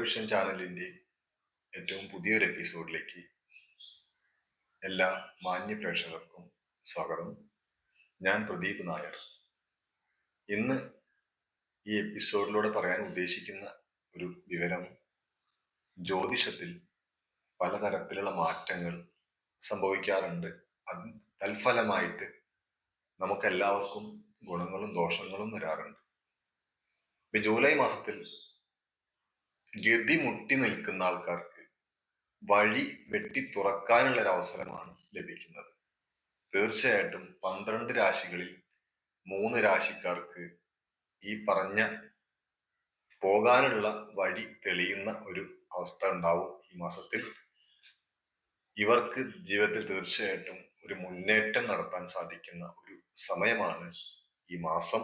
Vision ചാനലിന്റെ ഏറ്റവും പുതിയൊരു എപ്പിസോഡിലേക്ക് എല്ലാ മാന്യ പ്രേക്ഷകർക്കും സ്വാഗതം. ഞാൻ പ്രദീപ് നായർ. ഇന്ന് ഈ എപ്പിസോഡിലൂടെ പറയാൻ ഉദ്ദേശിക്കുന്ന ഒരു വിവരം, ജ്യോതിഷത്തിൽ പലതരത്തിലുള്ള മാറ്റങ്ങൾ സംഭവിക്കാറുണ്ട്. അത് തൽഫലമായിട്ട് നമുക്കെല്ലാവർക്കും ഗുണങ്ങളും ദോഷങ്ങളും വരാറുണ്ട്. ഇപ്പൊ ജൂലൈ മാസത്തിൽ ഗതി മുട്ടി നിൽക്കുന്ന ആൾക്കാർക്ക് വഴി വെട്ടി തുറക്കാനുള്ള ഒരു അവസരമാണ് ലഭിക്കുന്നത്. തീർച്ചയായിട്ടും 12 രാശികളിൽ 3 രാശിക്കാർക്ക് ഈ പറഞ്ഞ പോകാനുള്ള വഴി തെളിയുന്ന ഒരു അവസ്ഥ ഉണ്ടാവും ഈ മാസത്തിൽ. ഇവർക്ക് ജീവിതത്തിൽ തീർച്ചയായിട്ടും ഒരു മുന്നേറ്റം നടത്താൻ സാധിക്കുന്ന ഒരു സമയമാണ് ഈ മാസം.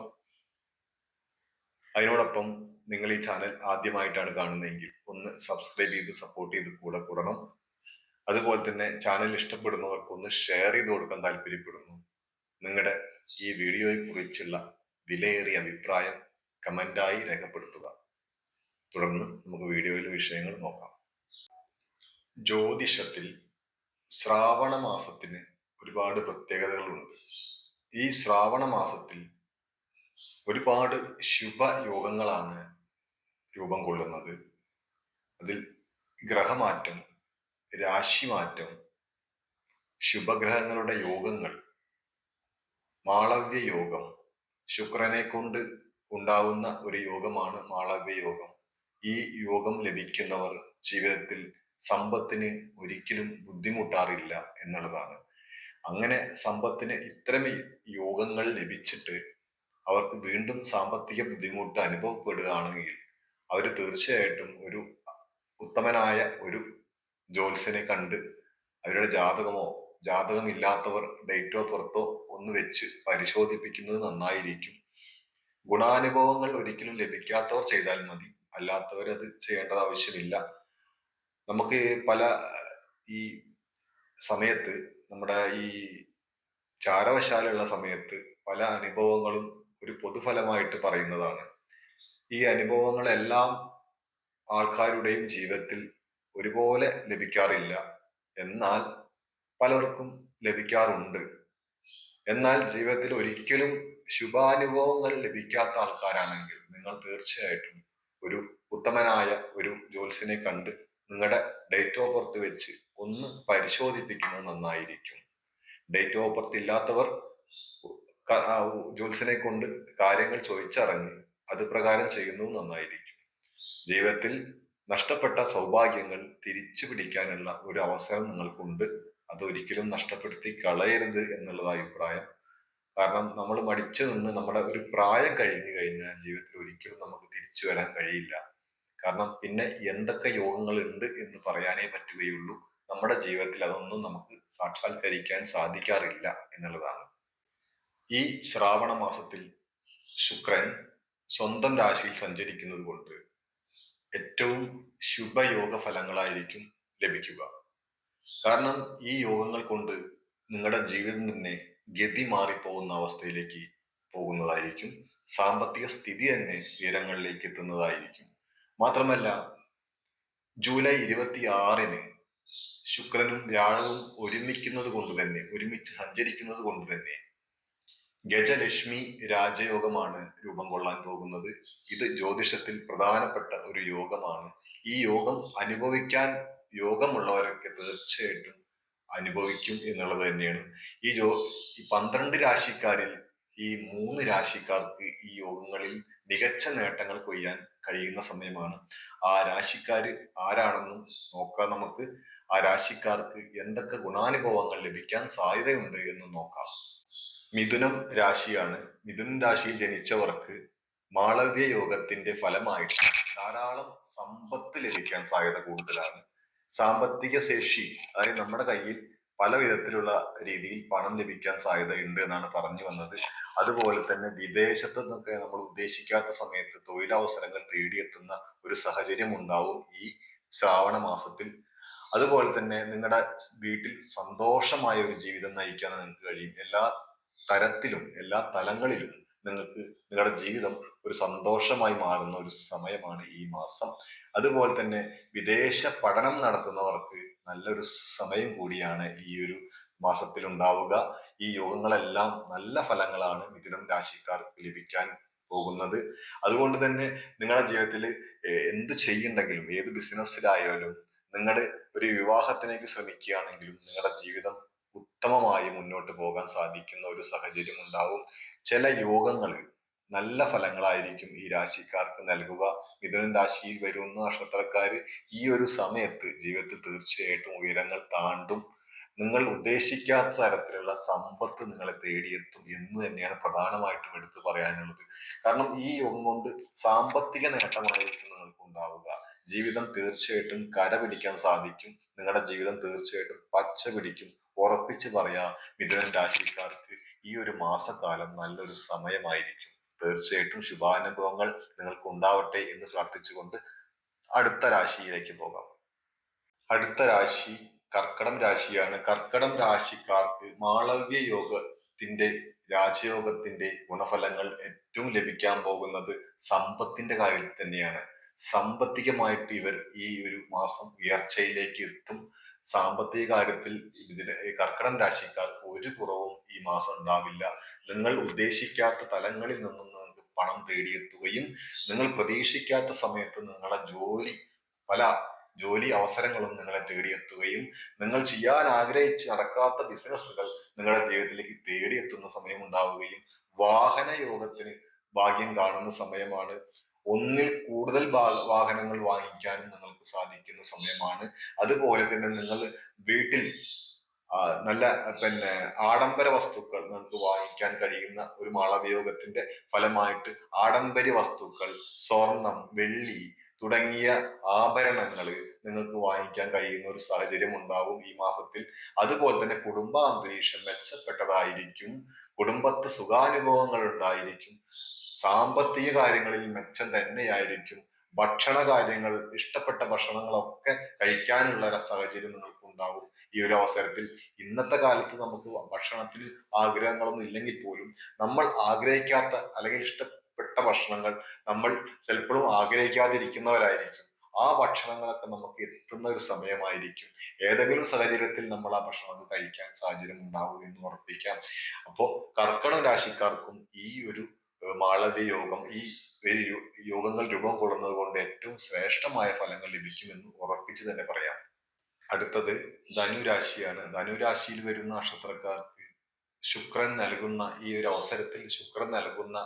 അതിനോടൊപ്പം നിങ്ങൾ ഈ ചാനൽ ആദ്യമായിട്ടാണ് കാണുന്നതെങ്കിൽ ഒന്ന് സബ്സ്ക്രൈബ് ചെയ്ത് സപ്പോർട്ട് ചെയ്ത് കൂടെ കൂടണം. അതുപോലെ തന്നെ ചാനൽ ഇഷ്ടപ്പെടുന്നവർക്ക് ഒന്ന് ഷെയർ ചെയ്ത് കൊടുക്കാൻ താല്പര്യപ്പെടുന്നു. നിങ്ങളുടെ ഈ വീഡിയോയെ കുറിച്ചുള്ള വിലയേറിയ അഭിപ്രായം കമന്റായി രേഖപ്പെടുത്തുക. തുടർന്ന് നമുക്ക് വീഡിയോയിലെ വിഷയങ്ങൾ നോക്കാം. ജ്യോതിഷത്തിൽ ശ്രാവണ മാസത്തിന് ഒരുപാട് പ്രത്യേകതകളുണ്ട്. ഈ ശ്രാവണ മാസത്തിൽ ഒരുപാട് ശുഭയോഗങ്ങളാണ് രൂപം കൊള്ളുന്നത്. അതിൽ ഗ്രഹമാറ്റം, രാശിമാറ്റം, ശുഭഗ്രഹങ്ങളുടെ യോഗങ്ങൾ, മാളവ്യ യോഗം, ശുക്രനെ കൊണ്ട് ഉണ്ടാവുന്ന ഒരു യോഗമാണ് മാളവ്യ യോഗം. ഈ യോഗം ലഭിക്കുന്നവർ ജീവിതത്തിൽ സമ്പത്തിന് ഒരിക്കലും ബുദ്ധിമുട്ടാറില്ല എന്നുള്ളതാണ്. അങ്ങനെ സമ്പത്തിന് ഇത്തരം യോഗങ്ങൾ ലഭിച്ചിട്ട് അവർക്ക് വീണ്ടും സാമ്പത്തിക ബുദ്ധിമുട്ട് അനുഭവപ്പെടുകയാണെങ്കിൽ അവർ തീർച്ചയായിട്ടും ഒരു ഉത്തമനായ ഒരു ജ്യോത്സ്യനെ കണ്ട് അവരുടെ ജാതകമില്ലാത്തവർ ഡേറ്റ് ഓഫ് ബർത്തോ ഒന്ന് വെച്ച് പരിശോധിപ്പിക്കുന്നത് നന്നായിരിക്കും. ഗുണാനുഭവങ്ങൾ ഒരിക്കലും ലഭിക്കാത്തവർ ചെയ്താൽ മതി, അല്ലാത്തവർ അത് ചെയ്യേണ്ടത് ആവശ്യമില്ല. നമുക്ക് ഈ സമയത്ത് നമ്മുടെ ഈ ചാരവശാലുള്ള സമയത്ത് പല അനുഭവങ്ങളും ഒരു പൊതുഫലമായിട്ട് പറയുന്നതാണ്. ഈ അനുഭവങ്ങളെല്ലാം ആൾക്കാരുടെയും ജീവിതത്തിൽ ഒരുപോലെ ലഭിക്കാറില്ല, എന്നാൽ പലർക്കും ലഭിക്കാറുണ്ട്. എന്നാൽ ജീവിതത്തിൽ ഒരിക്കലും ശുഭാനുഭവങ്ങൾ ലഭിക്കാത്ത ആൾക്കാരാണെങ്കിൽ നിങ്ങൾ തീർച്ചയായിട്ടും ഒരു ഉത്തമനായ ഒരു ജ്യോത്സ്യനെ കണ്ട് നിങ്ങളുടെ ഡേറ്റ് ഓഫ് ബർത്ത് വെച്ച് ഒന്ന് പരിശോധിപ്പിക്കുന്നത് നന്നായിരിക്കും. ഡേറ്റ് ഓഫ് ബർത്ത് ഇല്ലാത്തവർ ജ്യോത്സ്യനെ കൊണ്ട് കാര്യങ്ങൾ ചോദിച്ചറിഞ്ഞ് അത് പ്രകാരം ചെയ്യുന്നത് നന്നായിരിക്കും. ജീവിതത്തിൽ നഷ്ടപ്പെട്ട സൗഭാഗ്യങ്ങൾ തിരിച്ചു പിടിക്കാനുള്ള ഒരു അവസരം നിങ്ങൾക്കുണ്ട്. അതൊരിക്കലും നഷ്ടപ്പെടുത്തി കളയരുത് എന്നുള്ളത് അഭിപ്രായം. കാരണം നമ്മൾ മടിച്ചു നിന്ന് നമ്മുടെ ഒരു പ്രായം കഴിഞ്ഞു കഴിഞ്ഞാൽ ജീവിതത്തിൽ ഒരിക്കലും നമുക്ക് തിരിച്ചു വരാൻ കഴിയില്ല. കാരണം പിന്നെ എന്തൊക്കെ യോഗങ്ങൾ ഉണ്ട് എന്ന് പറയാനേ പറ്റുകയുള്ളൂ. നമ്മുടെ ജീവിതത്തിൽ അതൊന്നും നമുക്ക് സാക്ഷാത്കരിക്കാൻ സാധിക്കാറില്ല എന്നുള്ളതാണ്. ഈ ശ്രാവണ മാസത്തിൽ ശുക്രൻ സ്വന്തം രാശിയിൽ സഞ്ചരിക്കുന്നത് കൊണ്ട് ഏറ്റവും ശുഭയോഗ ഫലങ്ങളായിരിക്കും ലഭിക്കുക. കാരണം ഈ യോഗങ്ങൾ കൊണ്ട് നിങ്ങളുടെ ജീവിതം തന്നെ ഗതി മാറിപ്പോകുന്ന അവസ്ഥയിലേക്ക് പോകുന്നതായിരിക്കും. സാമ്പത്തിക സ്ഥിതി തന്നെ ഉയരങ്ങളിലേക്ക് എത്തുന്നതായിരിക്കും. മാത്രമല്ല, ജൂലൈ 26-ന് ശുക്രനും വ്യാഴവും ഒരുമിച്ച് സഞ്ചരിക്കുന്നത് കൊണ്ട് തന്നെ ഗജലക്ഷ്മി രാജയോഗമാണ് രൂപം കൊള്ളാൻ പോകുന്നത്. ഇത് ജ്യോതിഷത്തിൽ പ്രധാനപ്പെട്ട ഒരു യോഗമാണ്. ഈ യോഗം അനുഭവിക്കാൻ യോഗമുള്ളവരൊക്കെ തീർച്ചയായിട്ടും അനുഭവിക്കും എന്നുള്ളത് തന്നെയാണ്. ഈ 12 രാശിക്കാരിൽ ഈ 3 രാശിക്കാർക്ക് ഈ യോഗങ്ങളിൽ മികച്ച നേട്ടങ്ങൾ കൊയ്യാൻ കഴിയുന്ന സമയമാണ്. ആ രാശിക്കാര് ആരാണെന്നും നോക്കാം നമുക്ക്. ആ രാശിക്കാർക്ക് എന്തൊക്കെ ഗുണാനുഭവങ്ങൾ ലഭിക്കാൻ സാധ്യതയുണ്ട് എന്ന് നോക്കാം. മിഥുനം രാശിയാണ്. മിഥുനം രാശിയിൽ ജനിച്ചവർക്ക് മാളവ്യ യോഗത്തിന്റെ ഫലമായിട്ട് ധാരാളം സമ്പത്ത് ലഭിക്കാൻ സാധ്യത കൂടുതലാണ്. സാമ്പത്തിക ശേഷി, അതായത് നമ്മുടെ കയ്യിൽ പല വിധത്തിലുള്ള രീതിയിൽ പണം ലഭിക്കാൻ സാധ്യതയുണ്ട് എന്നാണ് പറഞ്ഞു വന്നത്. അതുപോലെ തന്നെ വിദേശത്തു നിന്നൊക്കെ നമ്മൾ ഉദ്ദേശിക്കാത്ത സമയത്ത് തൊഴിലവസരങ്ങൾ തേടിയെത്തുന്ന ഒരു സാഹചര്യം ഉണ്ടാവും ഈ ശ്രാവണ മാസത്തിൽ. അതുപോലെ തന്നെ നിങ്ങളുടെ വീട്ടിൽ സന്തോഷമായ ഒരു ജീവിതം നയിക്കാൻ നിങ്ങൾക്ക് കഴിയും. എല്ലാ തരത്തിലും എല്ലാ തലങ്ങളിലും നിങ്ങൾക്ക് നിങ്ങളുടെ ജീവിതം ഒരു സന്തോഷമായി മാറുന്ന ഒരു സമയമാണ് ഈ മാസം. അതുപോലെ തന്നെ വിദേശ പഠനം നടത്തുന്നവർക്ക് നല്ലൊരു സമയം കൂടിയാണ് ഈ ഒരു മാസത്തിൽ ഉണ്ടാവുക. ഈ യോഗങ്ങളെല്ലാം നല്ല ഫലങ്ങളാണ് മിഥുനം രാശിക്കാർക്ക് ലഭിക്കാൻ പോകുന്നത്. അതുകൊണ്ട് തന്നെ നിങ്ങളുടെ ജീവിതത്തിൽ എന്ത് ചെയ്യുന്നുണ്ടെങ്കിലും, ഏത് ബിസിനസ്സിലായാലും, നിങ്ങൾ ഒരു വിവാഹത്തിലേക്ക് ശ്രമിക്കുകയാണെങ്കിലും നിങ്ങളുടെ ജീവിതം ഉത്തമമായി മുന്നോട്ട് പോകാൻ സാധിക്കുന്ന ഒരു സാഹചര്യം ഉണ്ടാവും. ചില യോഗങ്ങൾ നല്ല ഫലങ്ങളായിരിക്കും ഈ രാശിക്കാർക്ക് നൽകുക. മിഥുനൻ രാശിയിൽ വരുന്ന നക്ഷത്രക്കാര് ഈ ഒരു സമയത്ത് ജീവിതത്തിൽ തീർച്ചയായിട്ടും ഉയരങ്ങൾ താണ്ടും. നിങ്ങൾ ഉദ്ദേശിക്കാത്ത തരത്തിലുള്ള സമ്പത്ത് നിങ്ങളെ തേടിയെത്തും എന്ന് തന്നെയാണ് പ്രധാനമായിട്ടും എടുത്തു പറയാനുള്ളത്. കാരണം ഈ യോഗം കൊണ്ട് സാമ്പത്തിക നേട്ടമായിരിക്കും നിങ്ങൾക്ക് ഉണ്ടാവുക. ജീവിതം തീർച്ചയായിട്ടും കരപിടിക്കാൻ സാധിക്കും. നിങ്ങളുടെ ജീവിതം തീർച്ചയായിട്ടും പച്ച പിടിക്കും. ഉറപ്പിച്ചു പറയാ, മിഥുനൻ രാശിക്കാർക്ക് ഈ ഒരു മാസക്കാലം നല്ലൊരു സമയമായിരിക്കും. തീർച്ചയായിട്ടും ശുഭാനുഭവങ്ങൾ നിങ്ങൾക്ക് ഉണ്ടാവട്ടെ എന്ന് പ്രാർത്ഥിച്ചുകൊണ്ട് അടുത്ത രാശിയിലേക്ക് പോകാം. അടുത്ത രാശി കർക്കടം രാശിയാണ്. കർക്കടം രാശിക്കാർക്ക് മാളവ്യ യോഗത്തിന്റെ, രാജയോഗത്തിന്റെ ഗുണഫലങ്ങൾ ഏറ്റവും ലഭിക്കാൻ പോകുന്നത് സമ്പത്തിന്റെ കാര്യത്തിൽ തന്നെയാണ്. സാമ്പത്തികമായിട്ട് ഇവർ ഈ ഒരു മാസം ഉയർച്ചയിലേക്ക് എത്തും. സാമ്പത്തിക കാര്യത്തിൽ കർക്കടം രാശിക്കാർക്ക് ഒരു കുറവും ഈ മാസം ഉണ്ടാവില്ല. നിങ്ങൾ ഉദ്ദേശിക്കാത്ത തലങ്ങളിൽ നിന്നും നിങ്ങൾക്ക് പണം തേടിയെത്തുകയും നിങ്ങൾ പ്രതീക്ഷിക്കാത്ത സമയത്ത് നിങ്ങളെ പല ജോലി അവസരങ്ങളും നിങ്ങളെ തേടിയെത്തുകയും നിങ്ങൾ ചെയ്യാൻ ആഗ്രഹിച്ച് നടക്കാത്ത ബിസിനസ്സുകൾ നിങ്ങളുടെ ജീവിതത്തിലേക്ക് തേടിയെത്തുന്ന സമയം ഉണ്ടാവുകയും വാഹന യോഗത്തിന് ഭാഗ്യം കാണുന്ന സമയമാണ്. ഒന്നിൽ കൂടുതൽ വാഹനങ്ങൾ വാങ്ങിക്കാനും നിങ്ങൾക്ക് സാധിക്കുന്ന സമയമാണ്. അതുപോലെ തന്നെ നിങ്ങൾ വീട്ടിൽ നല്ല ആഡംബര വസ്തുക്കൾ നിങ്ങൾക്ക് വാങ്ങിക്കാൻ കഴിയുന്ന ഒരു മാളവയോഗത്തിന്റെ ഫലമായിട്ട് ആഡംബര വസ്തുക്കൾ, സ്വർണം, വെള്ളി തുടങ്ങിയ ആഭരണങ്ങൾ നിങ്ങൾക്ക് വാങ്ങിക്കാൻ കഴിയുന്ന ഒരു സാഹചര്യം ഉണ്ടാവും ഈ മാസത്തിൽ. അതുപോലെ തന്നെ കുടുംബാന്തരീക്ഷം മെച്ചപ്പെട്ടതായിരിക്കും. കുടുംബത്ത് സുഖാനുഭവങ്ങൾ ഉണ്ടായിരിക്കും. സാമ്പത്തിക കാര്യങ്ങളിൽ മെച്ചം തന്നെയായിരിക്കും. ഭക്ഷണ കാര്യങ്ങൾ, ഇഷ്ടപ്പെട്ട ഭക്ഷണങ്ങളൊക്കെ കഴിക്കാനുള്ള സാഹചര്യം നിങ്ങൾക്ക് ഉണ്ടാവും ഈ ഒരു അവസരത്തിൽ. ഇന്നത്തെ കാലത്ത് നമുക്ക് ഭക്ഷണത്തിൽ ആഗ്രഹങ്ങളൊന്നും ഇല്ലെങ്കിൽ പോലും നമ്മൾ ആഗ്രഹിക്കാത്ത അല്ലെങ്കിൽ ഇഷ്ടപ്പെട്ട ഭക്ഷണങ്ങൾ നമ്മൾ ചിലപ്പോഴും ആഗ്രഹിക്കാതിരിക്കുന്നവരായിരിക്കും. ആ ഭക്ഷണങ്ങളൊക്കെ നമുക്ക് എത്തുന്ന ഒരു സമയമായിരിക്കും. ഏതെങ്കിലും സാഹചര്യത്തിൽ നമ്മൾ ആ ഭക്ഷണം കഴിക്കാൻ സാഹചര്യം ഉണ്ടാവും എന്ന് ഉറപ്പിക്കാം. അപ്പോ കർക്കടക രാശിക്കാർക്കും ഈ ഒരു മാളവ്യ യോഗം, ഈ യോഗങ്ങൾ രൂപം കൊള്ളുന്നത് കൊണ്ട് ഏറ്റവും ശ്രേഷ്ഠമായ ഫലങ്ങൾ ലഭിക്കുമെന്ന് ഉറപ്പിച്ചു തന്നെ പറയാം. അടുത്തത് ധനുരാശിയാണ്. ധനുരാശിയിൽ വരുന്ന നക്ഷത്രക്കാർക്ക് ശുക്രൻ നൽകുന്ന ഈ ഒരു അവസരത്തിൽ ശുക്രൻ നൽകുന്ന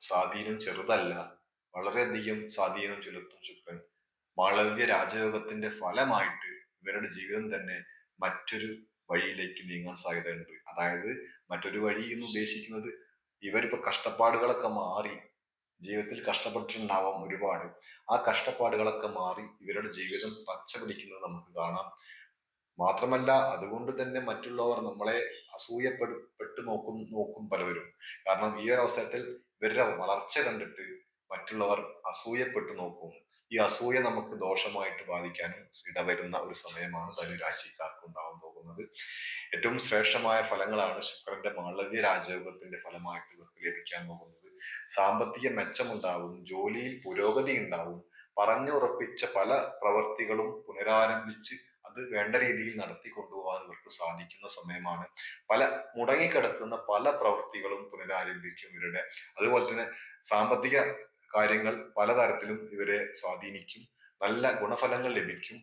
സ്വാധീനം ചെറുതല്ല. വളരെയധികം സ്വാധീനം ചെലുത്തും ശുക്രൻ. മാളവ്യ രാജയോഗത്തിന്റെ ഫലമായിട്ട് ഇവരുടെ ജീവിതം തന്നെ മറ്റൊരു വഴിയിലേക്ക് നീങ്ങാൻ സാധ്യതയുണ്ട്. അതായത് മറ്റൊരു വഴി എന്ന് ഉദ്ദേശിക്കുന്നത് ഇവരിപ്പോ കഷ്ടപ്പാടുകളൊക്കെ മാറി, ജീവിതത്തിൽ കഷ്ടപ്പെട്ടിട്ടുണ്ടാവാം ഒരുപാട്. ആ കഷ്ടപ്പാടുകളൊക്കെ മാറി ഇവരുടെ ജീവിതം പച്ച പിടിക്കുന്നത് നമുക്ക് കാണാം. മാത്രമല്ല അതുകൊണ്ട് തന്നെ മറ്റുള്ളവർ നമ്മളെ അസൂയപ്പെട്ടു നോക്കും പലവരും. കാരണം ഈ ഒരു അവസരത്തിൽ ഇവരുടെ വളർച്ച കണ്ടിട്ട് മറ്റുള്ളവർ അസൂയപ്പെട്ടു നോക്കും. ഈ അസൂയ നമുക്ക് ദോഷമായിട്ട് ബാധിക്കാനും ഇടവരുന്ന ഒരു സമയമാണ് ധനുരാശിക്കാർക്ക് ഉണ്ടാവാൻ പോകുന്നത്. ഏറ്റവും ശ്രേഷ്ഠമായ ഫലങ്ങളാണ് ശുക്രന്റെ മാളവ്യ രാജയോഗത്തിന്റെ ഫലമായിട്ട് ഇവർക്ക് ലഭിക്കാൻ പോകുന്നത്. സാമ്പത്തിക മെച്ചമുണ്ടാവും, ജോലിയിൽ പുരോഗതി ഉണ്ടാവും, പറഞ്ഞുറപ്പിച്ച പല പ്രവർത്തികളും പുനരാരംഭിച്ച് അത് വേണ്ട രീതിയിൽ നടത്തി കൊണ്ടുപോകാൻ ഇവർക്ക് സാധിക്കുന്ന സമയമാണ്. മുടങ്ങിക്കിടക്കുന്ന പല പ്രവൃത്തികളും പുനരാരംഭിക്കും ഇവരുടെ. അതുപോലെ തന്നെ സാമ്പത്തിക കാര്യങ്ങൾ പലതരത്തിലും ഇവരെ സ്വാധീനിക്കും. നല്ല ഗുണഫലങ്ങൾ ലഭിക്കും.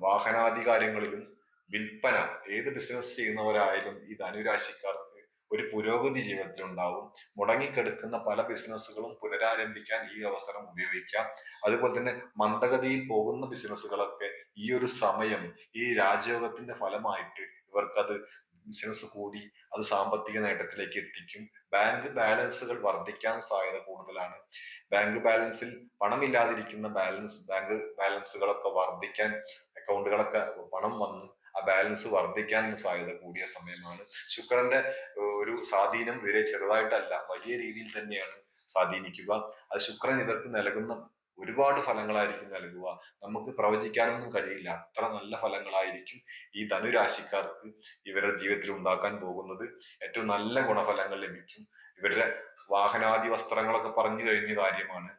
വാഹനാദി കാര്യങ്ങളിലും വിൽപ്പന, ഏത് ബിസിനസ് ചെയ്യുന്നവരായാലും ഈ ധനുരാശിക്കാർക്ക് ഒരു പുരോഗതി ജീവിതത്തിൽ ഉണ്ടാവും. മുടങ്ങിക്കെടുക്കുന്ന പല ബിസിനസ്സുകളും പുനരാരംഭിക്കാൻ ഈ അവസരം ഉപയോഗിക്കാം. അതുപോലെ തന്നെ മന്ദഗതിയിൽ പോകുന്ന ബിസിനസ്സുകളൊക്കെ ഈ ഒരു സമയം, ഈ രാജയോഗത്തിന്റെ ഫലമായിട്ട് ഇവർക്കത് ബിസിനസ് കൂടി അത് സാമ്പത്തിക നേട്ടത്തിലേക്ക് എത്തിക്കും. ബാങ്ക് ബാലൻസുകൾ വർദ്ധിക്കാൻ സാധ്യത കൂടുതലാണ്. ബാങ്ക് ബാലൻസിൽ പണമില്ലാതിരിക്കുന്ന ബാങ്ക് ബാലൻസുകളൊക്കെ വർദ്ധിക്കാൻ, അക്കൗണ്ടുകളൊക്കെ പണം വന്ന് ആ ബാലൻസ് വർദ്ധിക്കാൻ സാധ്യത കൂടിയ സമയമാണ്. ശുക്രന്റെ ഒരു സ്വാധീനം ഇവരെ ചെറുതായിട്ടല്ല, വലിയ രീതിയിൽ തന്നെയാണ് സ്വാധീനിക്കുക. അത് ശുക്രൻ ഇവർക്ക് നൽകുന്ന ഒരുപാട് ഫലങ്ങളായിരിക്കും നൽകുക. നമുക്ക് പ്രവചിക്കാനൊന്നും കഴിയില്ല, അത്ര നല്ല ഫലങ്ങളായിരിക്കും ഈ ധനുരാശിക്കാർക്ക് ഇവരുടെ ജീവിതത്തിൽ ഉണ്ടാക്കാൻ പോകുന്നത്. ഏറ്റവും നല്ല ഗുണഫലങ്ങൾ ലഭിക്കും. ഇവരുടെ വാഹനാദി വസ്ത്രങ്ങളൊക്കെ പറഞ്ഞു കഴിഞ്ഞ കാര്യമാണ്.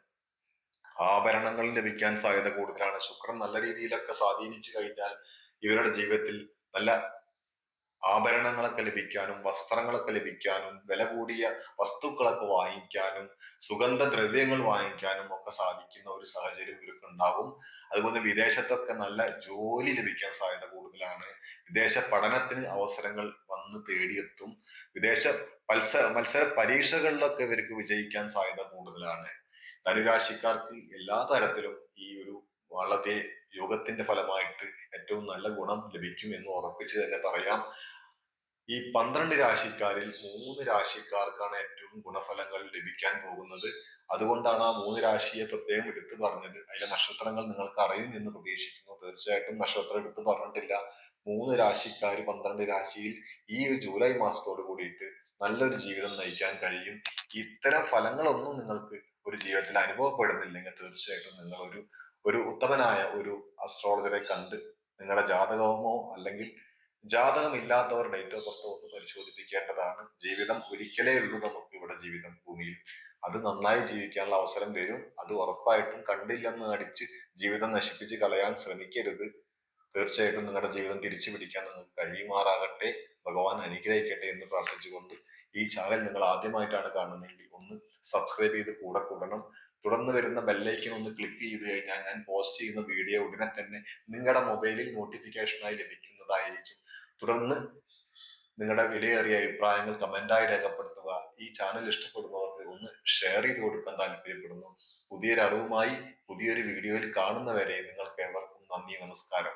ആഭരണങ്ങൾ ലഭിക്കാൻ സാധ്യത കൂടുതലാണ്. ശുക്രൻ നല്ല രീതിയിലൊക്കെ സ്വാധീനിച്ചു കഴിഞ്ഞാൽ ഇവരുടെ ജീവിതത്തിൽ നല്ല ആഭരണങ്ങളൊക്കെ ലഭിക്കാനും വസ്ത്രങ്ങളൊക്കെ ലഭിക്കാനും വില കൂടിയ വസ്തുക്കളൊക്കെ വാങ്ങിക്കാനും സുഗന്ധദ്രവ്യങ്ങൾ വാങ്ങിക്കാനും ഒക്കെ സാധിക്കുന്ന ഒരു സാഹചര്യം ഇവർക്ക് ഉണ്ടാകും. അതുപോലെ വിദേശത്തൊക്കെ നല്ല ജോലി ലഭിക്കാൻ സാധ്യത കൂടുതലാണ്. വിദേശ പഠനത്തിന് അവസരങ്ങൾ വന്ന് തേടിയെത്തും. വിദേശ മത്സര പരീക്ഷകളിലൊക്കെ ഇവർക്ക് വിജയിക്കാൻ സാധ്യത കൂടുതലാണ്. ധനുരാശിക്കാർക്ക് എല്ലാ തരത്തിലും ഈ ഒരു വളരെ യോഗത്തിന്റെ ഫലമായിട്ട് ഏറ്റവും നല്ല ഗുണം ലഭിക്കും എന്ന് ഉറപ്പിച്ച് തന്നെ പറയാം. ഈ 12 രാശിക്കാരിൽ 3 രാശിക്കാർക്കാണ് ഏറ്റവും ഗുണഫലങ്ങൾ ലഭിക്കാൻ പോകുന്നത്. അതുകൊണ്ടാണ് ആ 3 രാശിയെ പ്രത്യേകം എടുത്തു പറഞ്ഞത്. അതിലെ നക്ഷത്രങ്ങൾ നിങ്ങൾക്ക് അറിയും എന്ന് പ്രതീക്ഷിക്കുന്നു. തീർച്ചയായിട്ടും നക്ഷത്രം എടുത്തു പറഞ്ഞിട്ടില്ല. 3 രാശിക്കാർ 12 രാശിയിൽ ഈ ജൂലൈ മാസത്തോട് കൂടിയിട്ട് നല്ലൊരു ജീവിതം നയിക്കാൻ കഴിയും. ഇത്തരം ഫലങ്ങളൊന്നും നിങ്ങൾക്ക് ഒരു ജീവിതത്തിൽ അനുഭവപ്പെടുന്നില്ലെങ്കിൽ തീർച്ചയായിട്ടും നിങ്ങൾ ഒരു ഉത്തമനായ ഒരു അസ്ട്രോളജറെ കണ്ട് നിങ്ങളുടെ ജാതകമോ അല്ലെങ്കിൽ ജാതകമില്ലാത്തവർ ഡേറ്റ് ഓഫ് ബർത്ത് ഒന്ന് പരിശോധിപ്പിക്കേണ്ടതാണ്. ജീവിതം ഒരിക്കലേ ഉള്ളൂ നമുക്ക് ഇവിടെ ജീവിതം ഭൂമിയിൽ. അത് നന്നായി ജീവിക്കാനുള്ള അവസരം വരും. അത് ഉറപ്പായിട്ടും കണ്ടില്ലെന്ന് നടിച്ച് ജീവിതം നശിപ്പിച്ച് കളയാൻ ശ്രമിക്കരുത്. തീർച്ചയായിട്ടും നിങ്ങളുടെ ജീവിതം തിരിച്ചു പിടിക്കാൻ നിങ്ങൾക്ക് കഴിയുമാറാകട്ടെ. ഭഗവാൻ അനുഗ്രഹിക്കട്ടെ എന്ന് പ്രാർത്ഥിച്ചുകൊണ്ട് ഈ ചാനൽ നിങ്ങൾ ആദ്യമായിട്ടാണ് കാണുന്നതെങ്കിൽ ഒന്ന് സബ്സ്ക്രൈബ് ചെയ്ത് കൂടെ കൂടണം. തുടർന്ന് വരുന്ന ബെല്ലൈക്കൻ ഒന്ന് ക്ലിക്ക് ചെയ്ത് കഴിഞ്ഞാൽ ഞാൻ പോസ്റ്റ് ചെയ്യുന്ന വീഡിയോ ഉടനെ തന്നെ നിങ്ങളുടെ മൊബൈലിൽ നോട്ടിഫിക്കേഷനായി ലഭിക്കുന്നതായിരിക്കും. തുടർന്ന് നിങ്ങളുടെ വിലയേറിയ അഭിപ്രായങ്ങൾ കമന്റായി രേഖപ്പെടുത്തുക. ഈ ചാനൽ ഇഷ്ടപ്പെടുന്നവർക്ക് ഒന്ന് ഷെയർ ചെയ്ത് കൊടുക്കാൻ താല്പര്യപ്പെടുന്നു. പുതിയൊരു അറിവുമായി പുതിയൊരു വീഡിയോയിൽ കാണുന്നവരെ നിങ്ങൾക്ക് ഏവർക്കും നന്ദി, നമസ്കാരം.